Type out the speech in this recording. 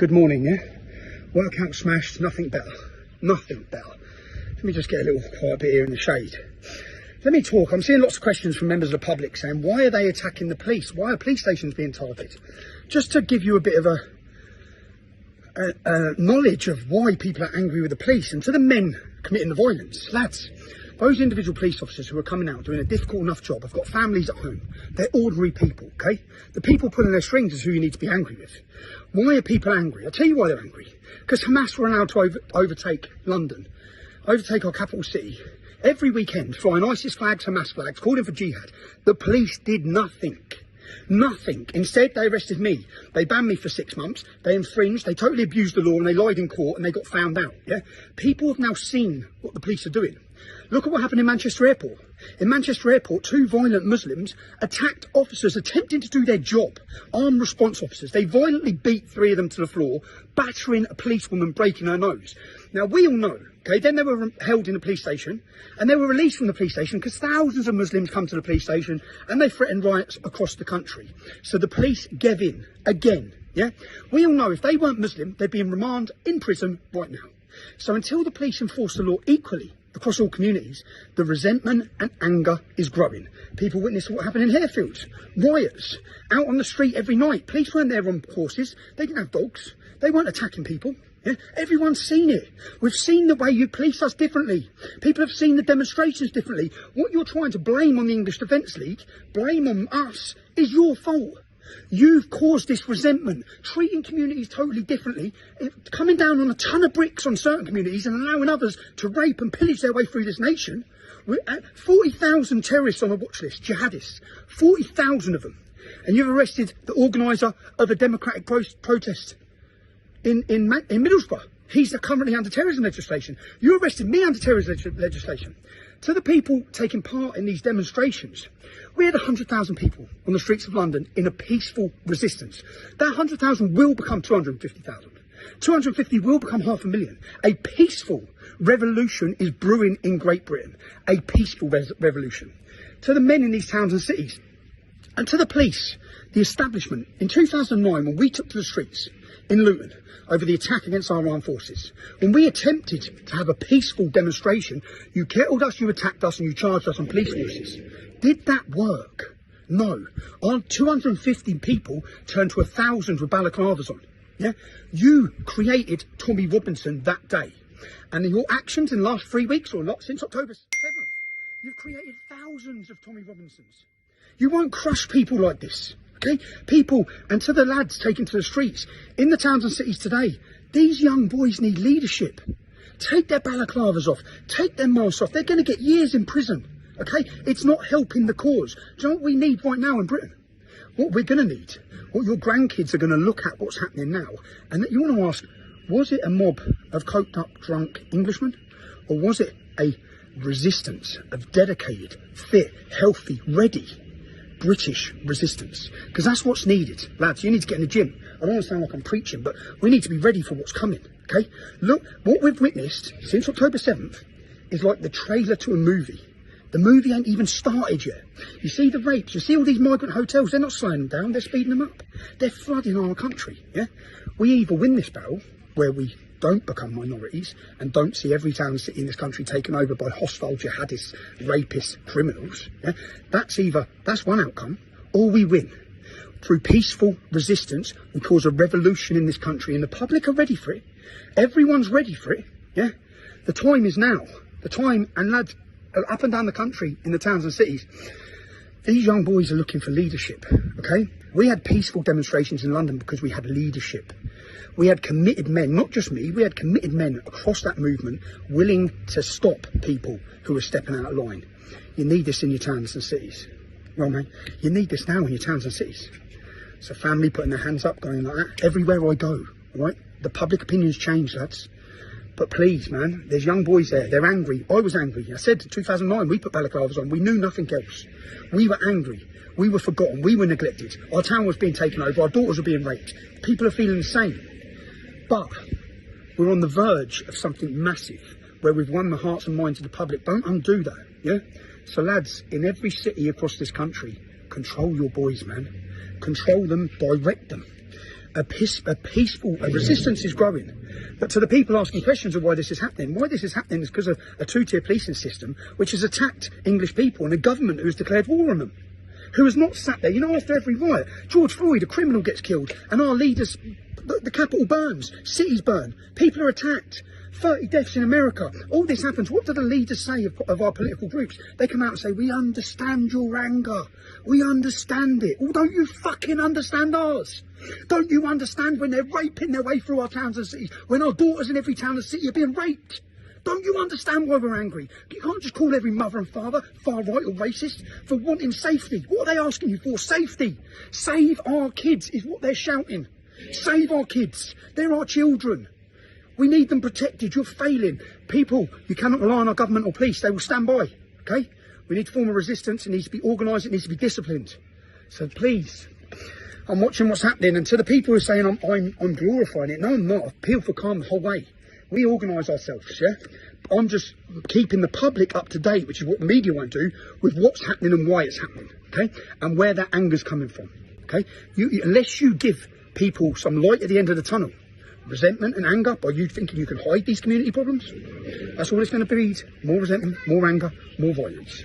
Good morning, yeah? Workout smashed, nothing better. Nothing better. Let me just get a little quiet bit here in the shade. Let me talk. I'm seeing lots of questions from members of the public saying, why are they attacking the police? Why are police stations being targeted? Just to give you a bit of a knowledge of why people are angry with the police, and to the men committing the violence, lads, those individual police officers who are coming out doing a difficult enough job have got families at home. They're ordinary people, okay? The people pulling their strings is who you need to be angry with. Why are people angry? I'll tell you why they're angry. Because Hamas were allowed to overtake London, overtake our capital city, every weekend, flying ISIS flags, Hamas flags, calling for jihad. The police did nothing. Nothing. Instead, they arrested me. They banned me for 6 months. They infringed. They totally abused the law, and they lied in court, and they got found out. Yeah, people have now seen what the police are doing. Look at what happened in Manchester Airport. In Manchester Airport, 2 violent Muslims attacked officers attempting to do their job, armed response officers. They violently beat 3 of them to the floor, battering a policewoman, breaking her nose. Now, we all know, okay, then they were held in the police station, and they were released from the police station because thousands of Muslims come to the police station and they threatened riots across the country. So the police gave in again, yeah? We all know if they weren't Muslim, they'd be in remand in prison right now. So until the police enforce the law equally across all communities, the resentment and anger is growing. People witness what happened in Harefields, riots, out on the street every night. Police weren't there on horses, they didn't have dogs, they weren't attacking people. Yeah? Everyone's seen it. We've seen the way you police us differently. People have seen the demonstrations differently. What you're trying to blame on the English Defence League, blame on us, is your fault. You've caused this resentment, treating communities totally differently, coming down on a ton of bricks on certain communities and allowing others to rape and pillage their way through this nation. We're at 40,000 terrorists on a watch list, jihadists, 40,000 of them. And you've arrested the organiser of a democratic protest in Middlesbrough. He's currently under terrorism legislation. You arrested me under terrorism legislation. To the people taking part in these demonstrations, we had 100,000 people on the streets of London in a peaceful resistance. That 100,000 will become 250,000. 250 will become 500,000. A peaceful revolution is brewing in Great Britain. A peaceful revolution. To the men in these towns and cities, and to the police, the establishment, in 2009, when we took to the streets in Luton over the attack against our armed forces, when we attempted to have a peaceful demonstration, you kettled us, you attacked us, and you charged us on police forces. Did that work? No. Our 250 people turned to 1,000 with balaclavas on. Yeah? You created Tommy Robinson that day. And in your actions in the last 3 weeks, or not, since October 7th, you've created thousands of Tommy Robinsons. You won't crush people like this. Okay? People, and to the lads taken to the streets, in the towns and cities today, these young boys need leadership. Take their balaclavas off. Take their masks off. They're going to get years in prison. Okay? It's not helping the cause. Do you know what we need right now in Britain? What we're going to need, what your grandkids are going to look at what's happening now, and that you want to ask, was it a mob of coked up, drunk Englishmen? Or was it a resistance of dedicated, fit, healthy, ready British resistance? Because that's what's needed. Lads, you need to get in the gym. I don't want to sound like I'm preaching, but we need to be ready for what's coming, okay? Look, what we've witnessed since October 7th is like the trailer to a movie. The movie ain't even started yet. You see the rapes, you see all these migrant hotels, they're not slowing them down, they're speeding them up. They're flooding our country, yeah? We either win this battle, where we don't become minorities and don't see every town and city in this country taken over by hostile jihadists, rapists, criminals, yeah? That's one outcome, or we win. Through peaceful resistance, we cause a revolution in this country, and the public are ready for it. Everyone's ready for it, yeah? The time is now. The time, and lads, up and down the country, in the towns and cities, these young boys are looking for leadership, okay? We had peaceful demonstrations in London because we had leadership. We had committed men, not just me, we had committed men across that movement willing to stop people who were stepping out of line. You need this in your towns and cities. Well, man, you need this now in your towns and cities. So family putting their hands up, going like that, everywhere I go, right? The public opinion's changed, lads. But please, man, there's young boys there. They're angry. I was angry. I said in 2009, we put balaclavas on. We knew nothing else. We were angry. We were forgotten. We were neglected. Our town was being taken over. Our daughters were being raped. People are feeling the same. But we're on the verge of something massive where we've won the hearts and minds of the public. Don't undo that, yeah? So, lads, in every city across this country, control your boys, man. Control them, direct them. peaceful resistance is growing. But to the people asking questions of why this is happening is because of a two-tier policing system which has attacked English people and a government who has declared war on them, who has not sat there. You know, after every riot, George Floyd, a criminal, gets killed, and our leaders, the capital burns, cities burn, people are attacked. 30 deaths in America. All this happens. What do the leaders say of our political groups? They come out and say, we understand your anger. We understand it. Oh, don't you fucking understand ours? Don't you understand when they're raping their way through our towns and cities? When our daughters in every town and city are being raped? Don't you understand why we're angry? You can't just call every mother and father far right or racist for wanting safety. What are they asking you for? Safety. Save our kids is what they're shouting. Save our kids. They're our children. We need them protected. You're failing. People, you cannot rely on our government or police. They will stand by, okay? We need to form a resistance. It needs to be organised. It needs to be disciplined. So please, I'm watching what's happening. And to the people who are saying I'm glorifying it, no, I'm not. I've appealed for calm the whole way. We organise ourselves, yeah? I'm just keeping the public up to date, which is what the media won't do, with what's happening and why it's happening, okay? And where that anger's coming from, okay? Unless you give people some light at the end of the tunnel, resentment and anger by you thinking you can hide these community problems, that's all it's going to breed. More resentment, more anger, more violence.